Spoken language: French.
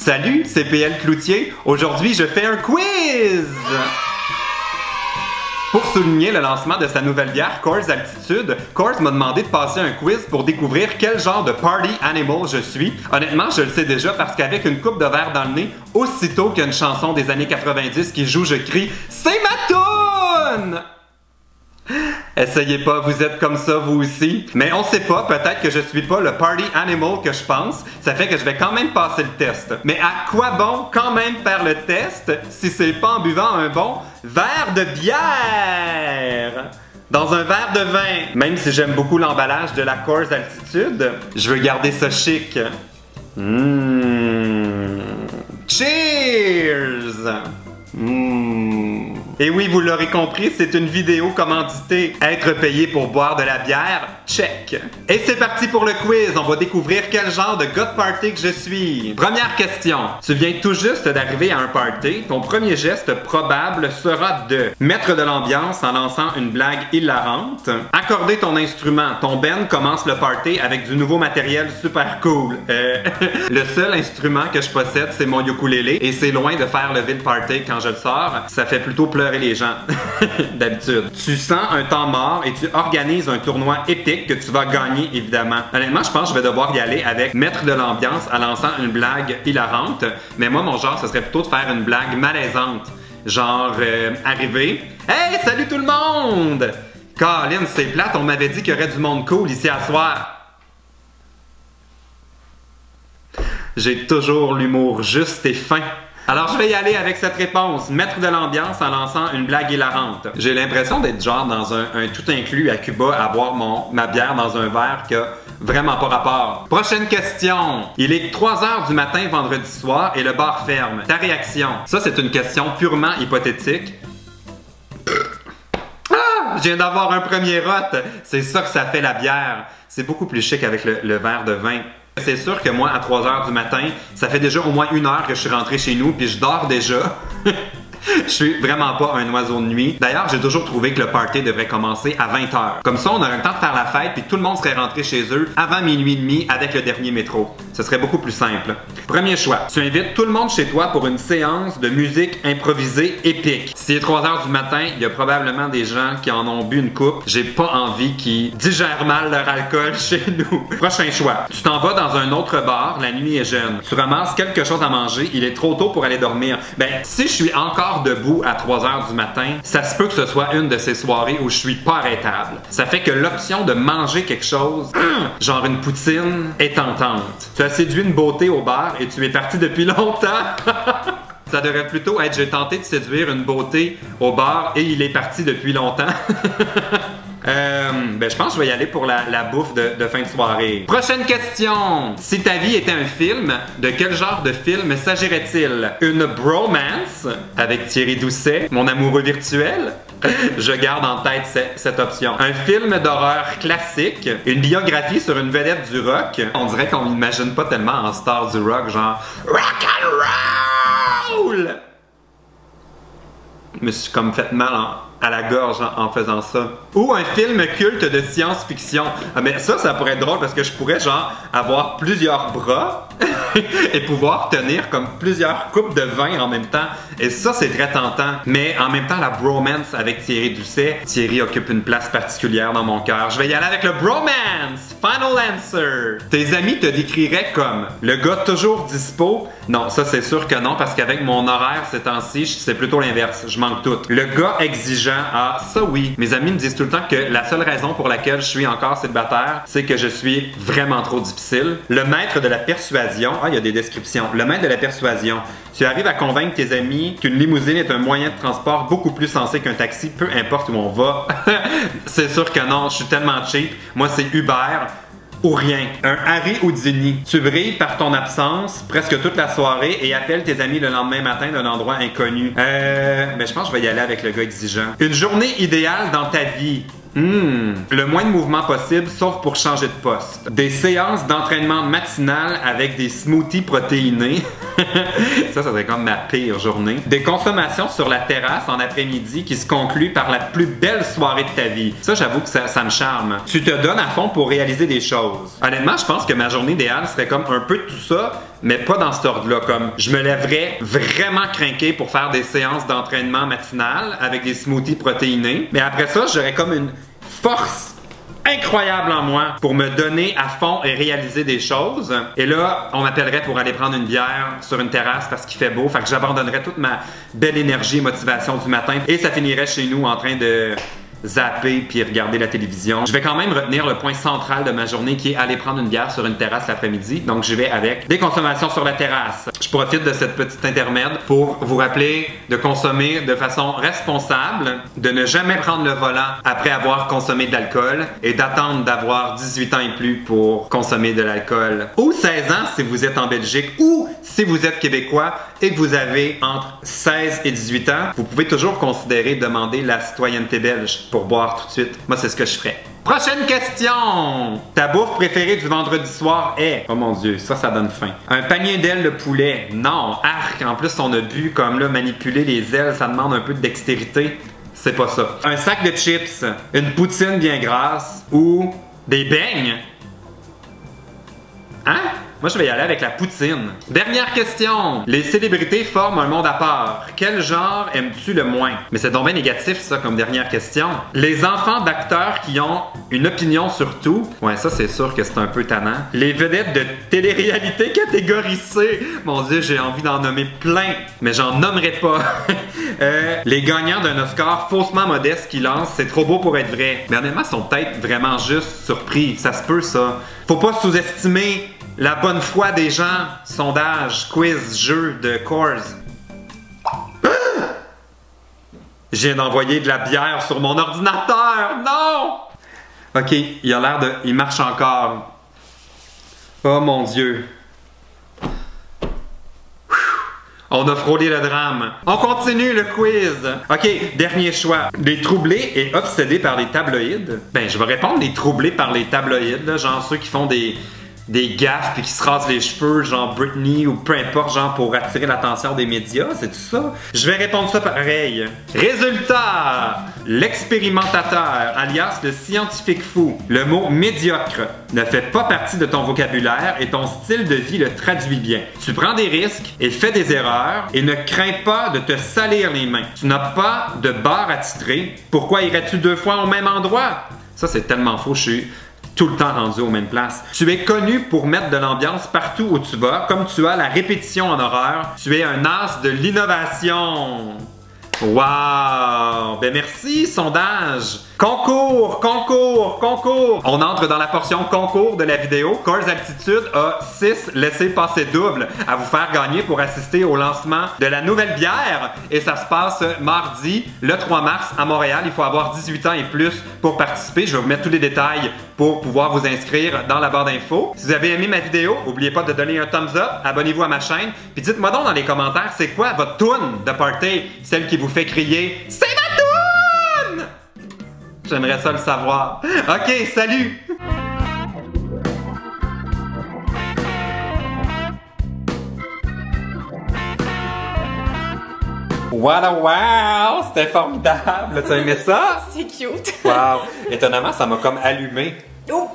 Salut, c'est PL Cloutier. Aujourd'hui, je fais un quiz! Pour souligner le lancement de sa nouvelle bière Coors Altitude, Coors m'a demandé de passer un quiz pour découvrir quel genre de party animal je suis. Honnêtement, je le sais déjà parce qu'avec une coupe de verre dans le nez, aussitôt qu'il y a une chanson des années 90 qui joue, je crie « C'est ma toune !» Essayez pas, vous êtes comme ça vous aussi. Mais on sait pas, peut-être que je suis pas le party animal que je pense. Ça fait que je vais quand même passer le test. Mais à quoi bon quand même faire le test si c'est pas en buvant un bon verre de bière? Dans un verre de vin. Même si j'aime beaucoup l'emballage de la Coors Altitude, je veux garder ça chic. Cheers! Et oui, vous l'aurez compris, c'est une vidéo commanditée. Être payé pour boire de la bière, check. Et c'est parti pour le quiz. On va découvrir quel genre de gars de party que je suis. Première question. Tu viens tout juste d'arriver à un party. Ton premier geste probable sera de mettre de l'ambiance en lançant une blague hilarante. Accorder ton instrument. Ton band commence le party avec du nouveau matériel super cool. Le seul instrument que je possède, c'est mon ukulélé. Et c'est loin de faire lever le party quand je le sors. Ça fait plutôt pleurer les gens, d'habitude. Tu sens un temps mort et tu organises un tournoi épique que tu vas gagner, évidemment. Honnêtement, je pense que je vais devoir y aller avec mettre de l'ambiance en lançant une blague hilarante. Mais moi, mon genre, ce serait plutôt de faire une blague malaisante. Genre, arriver. Hey, salut tout le monde! Colin, c'est plate, on m'avait dit qu'il y aurait du monde cool ici à soir. J'ai toujours l'humour juste et fin. Alors, je vais y aller avec cette réponse. Mettre de l'ambiance en lançant une blague hilarante. J'ai l'impression d'être genre dans un tout inclus à Cuba à boire ma bière dans un verre qui a vraiment pas rapport. Prochaine question. Il est 3h du matin vendredi soir et le bar ferme. Ta réaction? Ça, c'est une question purement hypothétique. Je viens d'avoir un premier rot. C'est ça que ça fait la bière. C'est beaucoup plus chic avec le verre de vin. C'est sûr que moi, à 3h du matin, ça fait déjà au moins 1 heure que je suis rentré chez nous, puis je dors déjà. Je suis vraiment pas un oiseau de nuit. D'ailleurs, j'ai toujours trouvé que le party devrait commencer à 20h. Comme ça, on aurait le temps de faire la fête, puis tout le monde serait rentré chez eux avant minuit et demi avec le dernier métro. Ce serait beaucoup plus simple. Premier choix. Tu invites tout le monde chez toi pour une séance de musique improvisée épique. S'il est 3h du matin, il y a probablement des gens qui en ont bu une coupe. J'ai pas envie qu'ils digèrent mal leur alcool chez nous. Prochain choix. Tu t'en vas dans un autre bar, la nuit est jeune. Tu ramasses quelque chose à manger, il est trop tôt pour aller dormir. Ben, si je suis encore debout à 3h du matin, ça se peut que ce soit une de ces soirées où je suis pas arrêtable. Ça fait que l'option de manger quelque chose, genre une poutine, est tentante. Tu as séduit une beauté au bar et tu es parti depuis longtemps. Ça devrait plutôt être j'ai tenté de séduire une beauté au bar et il est parti depuis longtemps. Ben, je pense que je vais y aller pour la bouffe de fin de soirée. Prochaine question. Si ta vie était un film, de quel genre de film s'agirait-il? Une bromance avec Thierry Doucet, mon amoureux virtuel? Je garde en tête cette option. Un film d'horreur classique, une biographie sur une vedette du rock. On dirait qu'on n'imagine pas tellement en star du rock, genre rock and roll! Je me suis comme fait mal à la gorge en faisant ça. Ou un film culte de science-fiction. Ah, mais ça pourrait être drôle parce que je pourrais genre avoir plusieurs bras et pouvoir tenir comme plusieurs coupes de vin en même temps. Et ça, c'est très tentant. Mais en même temps, la bromance avec Thierry Doucet, Thierry occupe une place particulière dans mon cœur. Je vais y aller avec le bromance! Final answer! Tes amis te décriraient comme le gars toujours dispo. Non, ça c'est sûr que non, parce qu'avec mon horaire ces temps-ci, c'est plutôt l'inverse. Je manque tout. Le gars exigeant, ah, ça oui. Mes amis me disent tout le temps que la seule raison pour laquelle je suis encore célibataire, c'est que je suis vraiment trop difficile. Le maître de la persuasion, ah, il y a des descriptions. Le maître de la persuasion. Tu arrives à convaincre tes amis qu'une limousine est un moyen de transport beaucoup plus sensé qu'un taxi, peu importe où on va. C'est sûr que non, je suis tellement cheap. Moi, c'est Uber ou rien. Un Harry Houdini. Tu brilles par ton absence presque toute la soirée et appelles tes amis le lendemain matin d'un endroit inconnu. Mais je pense que je vais y aller avec le gars exigeant. Une journée idéale dans ta vie. Le moins de mouvement possible, sauf pour changer de poste. Des séances d'entraînement matinal avec des smoothies protéinés. Ça serait comme ma pire journée. Des consommations sur la terrasse en après-midi qui se concluent par la plus belle soirée de ta vie. Ça, j'avoue que ça me charme. Tu te donnes à fond pour réaliser des choses. Honnêtement, je pense que ma journée idéale serait comme un peu de tout ça, mais pas dans cet ordre-là. Comme je me lèverais vraiment crinqué pour faire des séances d'entraînement matinales avec des smoothies protéinés. Mais après ça, j'aurais comme une force incroyable en moi pour me donner à fond et réaliser des choses. Et là, on m'appellerait pour aller prendre une bière sur une terrasse parce qu'il fait beau. Fait que j'abandonnerais toute ma belle énergie et motivation du matin et ça finirait chez nous en train de zapper puis regarder la télévision. Je vais quand même retenir le point central de ma journée qui est aller prendre une bière sur une terrasse l'après-midi. Donc je vais avec des consommations sur la terrasse. Je profite de cette petite intermède pour vous rappeler de consommer de façon responsable, de ne jamais prendre le volant après avoir consommé de l'alcool et d'attendre d'avoir 18 ans et plus pour consommer de l'alcool. Ou 16 ans si vous êtes en Belgique ou si vous êtes québécois et que vous avez entre 16 et 18 ans, vous pouvez toujours considérer demander la citoyenneté belge pour boire tout de suite. Moi, c'est ce que je ferais. Prochaine question! Ta bouffe préférée du vendredi soir est... Oh mon Dieu, ça donne faim. Un panier d'ailes de poulet. Non, arc. En plus, on a bu comme là, manipuler les ailes, ça demande un peu de dextérité. C'est pas ça. Un sac de chips, une poutine bien grasse ou des beignes. Hein? Moi, je vais y aller avec la poutine. Dernière question. Les célébrités forment un monde à part. Quel genre aimes-tu le moins? Mais c'est donc bien négatif, ça, comme dernière question. Les enfants d'acteurs qui ont une opinion sur tout. Ouais, ça, c'est sûr que c'est un peu tannant. Les vedettes de télé-réalité catégorie C. Mon Dieu, j'ai envie d'en nommer plein, mais j'en nommerai pas. Les gagnants d'un Oscar faussement modeste qui lancent « C'est trop beau pour être vrai ». Mais honnêtement, ils sont peut-être vraiment juste surpris. Ça se peut, ça. Faut pas sous-estimer la bonne foi des gens. Sondage, quiz, jeu de Coors. Je viens d'envoyer de la bière sur mon ordinateur. Non! Ok, il a l'air de... Il marche encore. Oh mon Dieu. On a frôlé le drame. On continue le quiz. Ok, dernier choix. Les troublés et obsédés par les tabloïds. Ben, je vais répondre les troublés par les tabloïds, là, genre ceux qui font des gaffes puis qui se rasent les cheveux, genre Britney ou peu importe, genre pour attirer l'attention des médias, c'est tout ça? Je vais répondre ça pareil. Résultat! L'expérimentateur, alias le scientifique fou. Le mot médiocre ne fait pas partie de ton vocabulaire et ton style de vie le traduit bien. Tu prends des risques et fais des erreurs et ne crains pas de te salir les mains. Tu n'as pas de barre à titrer. Pourquoi irais-tu 2 fois au même endroit? Ça, c'est tellement faux, je suis tout le temps rendu aux mêmes places. Tu es connu pour mettre de l'ambiance partout où tu vas, comme tu as la répétition en horreur. Tu es un as de l'innovation. Wow! Ben merci, sondage! Concours! Concours! Concours! On entre dans la portion concours de la vidéo. Coors Altitude a 6 laissez-passer doubles à vous faire gagner pour assister au lancement de la nouvelle bière. Et ça se passe mardi, le 3 mars, à Montréal. Il faut avoir 18 ans et plus pour participer. Je vais vous mettre tous les détails pour pouvoir vous inscrire dans la barre d'infos. Si vous avez aimé ma vidéo, n'oubliez pas de donner un thumbs up, abonnez-vous à ma chaîne, puis dites-moi donc dans les commentaires, c'est quoi votre toune de party? Celle qui vous fait crier « C'est ma toune! » J'aimerais ça le savoir. Ok, salut! Wow! C'était formidable! Tu as aimé ça? C'est cute! Wow! Étonnamment, ça m'a comme allumé. Oh!